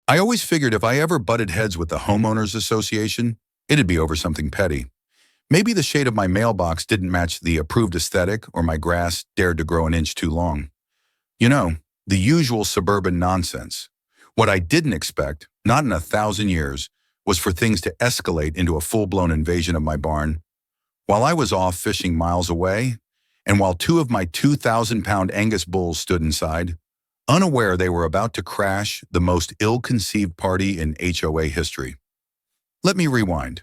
I always figured if I ever butted heads with the homeowners association, it'd be over something petty. Maybe the shade of my mailbox didn't match the approved aesthetic, or my grass dared to grow an inch too long. You know, the usual suburban nonsense. What I didn't expect, not in 1,000 years, was for things to escalate into a full-blown invasion of my barn. While I was off fishing miles away, and while two of my 2,000-pound Angus bulls stood inside, unaware they were about to crash the most ill-conceived party in HOA history. Let me rewind.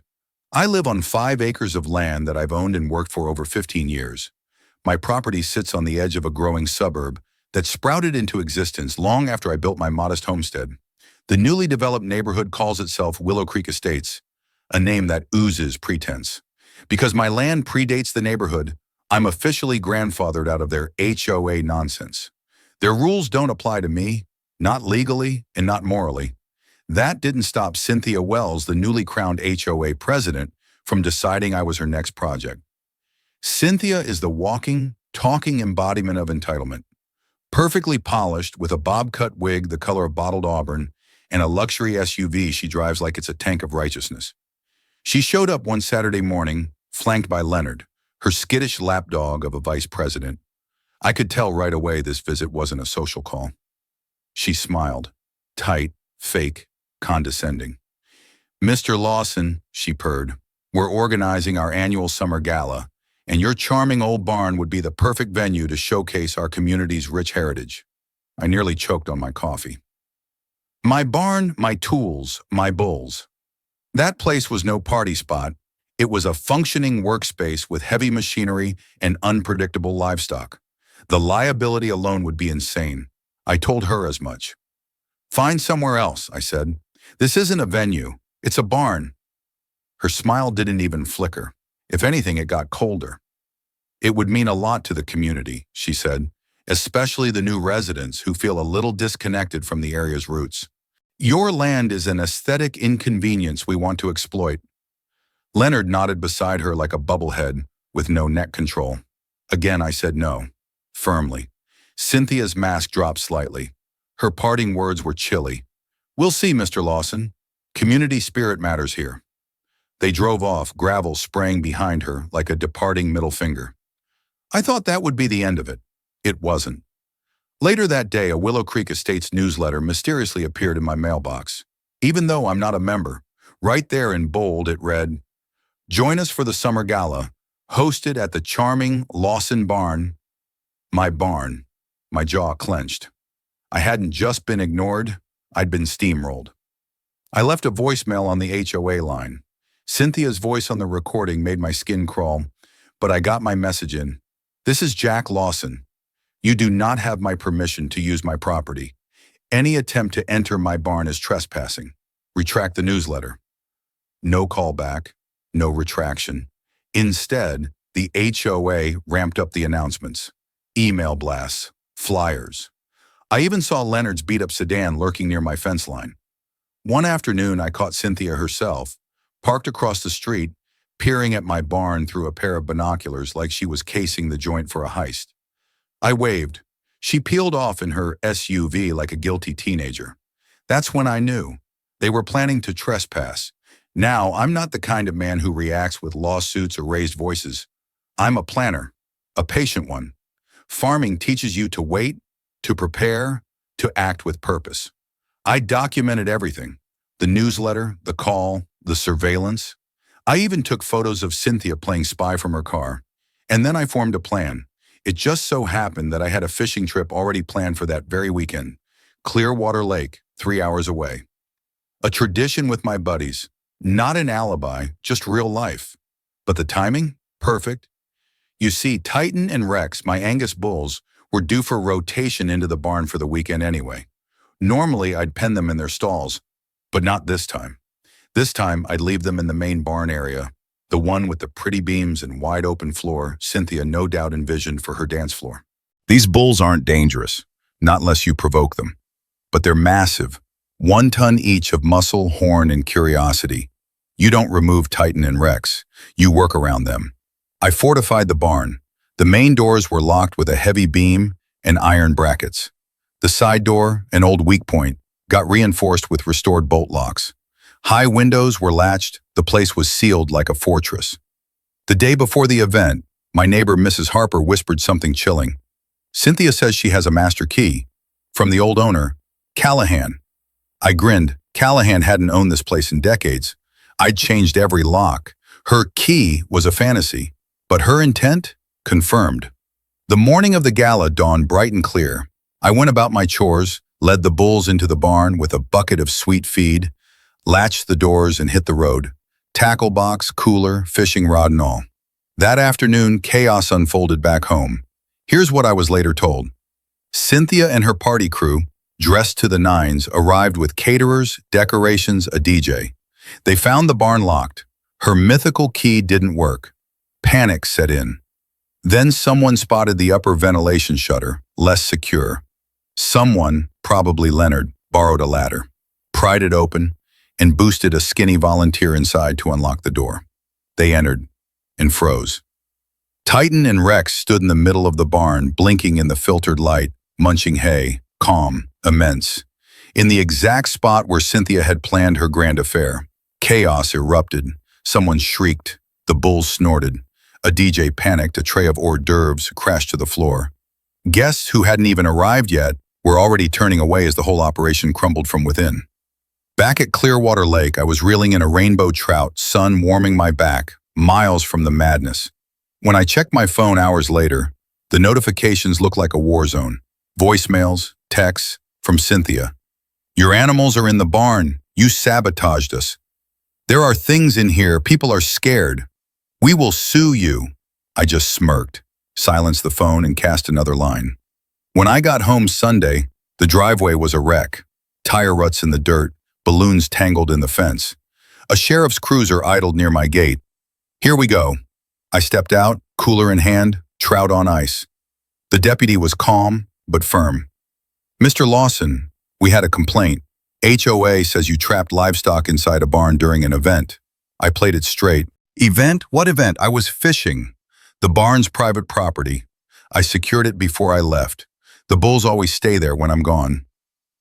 I live on 5 acres of land that I've owned and worked for over 15 years. My property sits on the edge of a growing suburb that sprouted into existence long after I built my modest homestead. The newly developed neighborhood calls itself Willow Creek Estates, a name that oozes pretense. Because my land predates the neighborhood, I'm officially grandfathered out of their HOA nonsense. Their rules don't apply to me, not legally and not morally. That didn't stop Cynthia Wells, the newly crowned HOA president, from deciding I was her next project. Cynthia is the walking, talking embodiment of entitlement. Perfectly polished, with a bob-cut wig the color of bottled auburn, and a luxury SUV she drives like it's a tank of righteousness. She showed up one Saturday morning, flanked by Leonard, her skittish lapdog of a vice president. I could tell right away this visit wasn't a social call. She smiled, tight, fake, condescending. "Mr. Lawson," she purred, "we're organizing our annual summer gala, and your charming old barn would be the perfect venue to showcase our community's rich heritage." I nearly choked on my coffee. My barn, my tools, my bulls. That place was no party spot. It was a functioning workspace with heavy machinery and unpredictable livestock. The liability alone would be insane. I told her as much. "Find somewhere else," I said. "This isn't a venue. It's a barn." Her smile didn't even flicker. If anything, it got colder. "It would mean a lot to the community," she said, "especially the new residents who feel a little disconnected from the area's roots. Your land is an aesthetic inconvenience we want to exploit." Leonard nodded beside her like a bubblehead with no neck control. Again, I said no, firmly. Cynthia's mask dropped slightly. Her parting words were chilly. "We'll see, Mr. Lawson. Community spirit matters here." They drove off, gravel spraying behind her like a departing middle finger. I thought that would be the end of it. It wasn't. Later that day, a Willow Creek Estates newsletter mysteriously appeared in my mailbox. Even though I'm not a member, right there in bold it read, "Join us for the summer gala, hosted at the charming Lawson Barn." My barn. My jaw clenched. I hadn't just been ignored, I'd been steamrolled. I left a voicemail on the HOA line. Cynthia's voice on the recording made my skin crawl, but I got my message in. "This is Jack Lawson. You do not have my permission to use my property. Any attempt to enter my barn is trespassing. Retract the newsletter." No callback, no retraction. Instead, the HOA ramped up the announcements. Email blasts, flyers. I even saw Leonard's beat-up sedan lurking near my fence line. One afternoon, I caught Cynthia herself, parked across the street, peering at my barn through a pair of binoculars like she was casing the joint for a heist. I waved. She peeled off in her SUV like a guilty teenager. That's when I knew. They were planning to trespass. Now, I'm not the kind of man who reacts with lawsuits or raised voices. I'm a planner, a patient one. Farming teaches you to wait, to prepare, to act with purpose. I documented everything. The newsletter, the call, the surveillance. I even took photos of Cynthia playing spy from her car. And then I formed a plan. It just so happened that I had a fishing trip already planned for that very weekend. Clearwater Lake, 3 hours away. A tradition with my buddies. Not an alibi, just real life. But the timing? Perfect. You see, Titan and Rex, my Angus bulls, were due for rotation into the barn for the weekend anyway. Normally, I'd pen them in their stalls, but not this time. This time, I'd leave them in the main barn area, the one with the pretty beams and wide open floor Cynthia no doubt envisioned for her dance floor. These bulls aren't dangerous, not unless you provoke them. But they're massive, 1 ton each of muscle, horn, and curiosity. You don't remove Titan and Rex, you work around them. I fortified the barn. The main doors were locked with a heavy beam and iron brackets. The side door, an old weak point, got reinforced with restored bolt locks. High windows were latched, the place was sealed like a fortress. The day before the event, my neighbor Mrs. Harper whispered something chilling. Cynthia says she has a master key. From the old owner, Callahan. I grinned. Callahan hadn't owned this place in decades. I'd changed every lock. Her key was a fantasy, but her intent? Confirmed. The morning of the gala dawned bright and clear. I went about my chores, led the bulls into the barn with a bucket of sweet feed, latched the doors and hit the road. Tackle box, cooler, fishing rod and all. That afternoon, chaos unfolded back home. Here's what I was later told. Cynthia and her party crew, dressed to the nines, arrived with caterers, decorations, a DJ. They found the barn locked. Her mythical key didn't work. Panic set in. Then someone spotted the upper ventilation shutter, less secure. Someone, probably Leonard, borrowed a ladder, pried it open, and boosted a skinny volunteer inside to unlock the door. They entered and froze. Titan and Rex stood in the middle of the barn, blinking in the filtered light, munching hay, calm, immense. In the exact spot where Cynthia had planned her grand affair. Chaos erupted. Someone shrieked. The bulls snorted. A DJ panicked. A tray of hors d'oeuvres crashed to the floor. Guests who hadn't even arrived yet were already turning away as the whole operation crumbled from within. Back at Clearwater Lake, I was reeling in a rainbow trout, sun warming my back, miles from the madness. When I checked my phone hours later, the notifications looked like a war zone. Voicemails, texts from Cynthia. Your animals are in the barn. You sabotaged us. There are things in here. People are scared. We will sue you. I just smirked, silenced the phone, and cast another line. When I got home Sunday, the driveway was a wreck. Tire ruts in the dirt, balloons tangled in the fence. A sheriff's cruiser idled near my gate. Here we go. I stepped out, cooler in hand, trout on ice. The deputy was calm, but firm. Mr. Lawson, we had a complaint. HOA says you trapped livestock inside a barn during an event. I played it straight. Event? What event? I was fishing. The barn's private property. I secured it before I left. The bulls always stay there when I'm gone.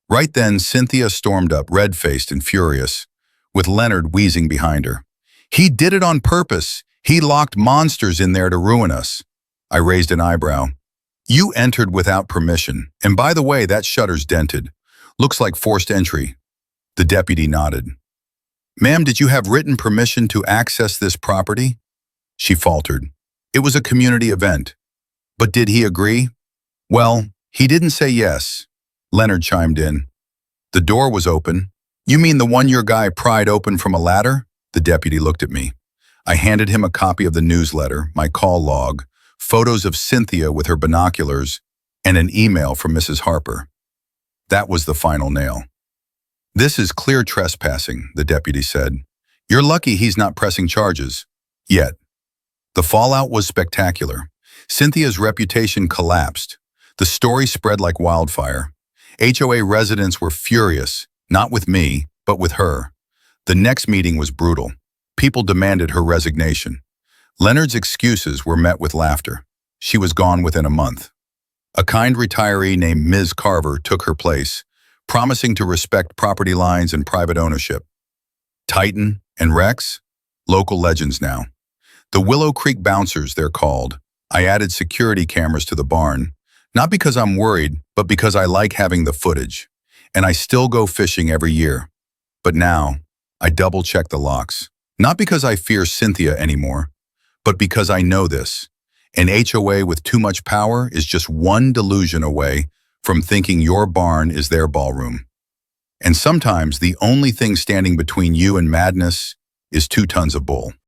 Right then, Cynthia stormed up, red-faced and furious, with Leonard wheezing behind her. He did it on purpose. He locked monsters in there to ruin us. I raised an eyebrow. You entered without permission. And by the way, that shutter's dented. Looks like forced entry. The deputy nodded. Ma'am, did you have written permission to access this property? She faltered. It was a community event. But did he agree? Well, he didn't say yes. Leonard chimed in. The door was open. You mean the one your guy pried open from a ladder? The deputy looked at me. I handed him a copy of the newsletter, my call log, photos of Cynthia with her binoculars, and an email from Mrs. Harper. That was the final nail. This is clear trespassing, the deputy said. You're lucky he's not pressing charges. Yet. The fallout was spectacular. Cynthia's reputation collapsed. The story spread like wildfire. HOA residents were furious, not with me, but with her. The next meeting was brutal. People demanded her resignation. Leonard's excuses were met with laughter. She was gone within a month. A kind retiree named Ms. Carver took her place, promising to respect property lines and private ownership. Titan and Rex? Local legends now. The Willow Creek Bouncers, they're called. I added security cameras to the barn, not because I'm worried, but because I like having the footage. And I still go fishing every year. But now, I double-check the locks. Not because I fear Cynthia anymore, but because I know this. An HOA with too much power is just one delusion away from thinking your barn is their ballroom. And sometimes the only thing standing between you and madness is 2 tons of bull.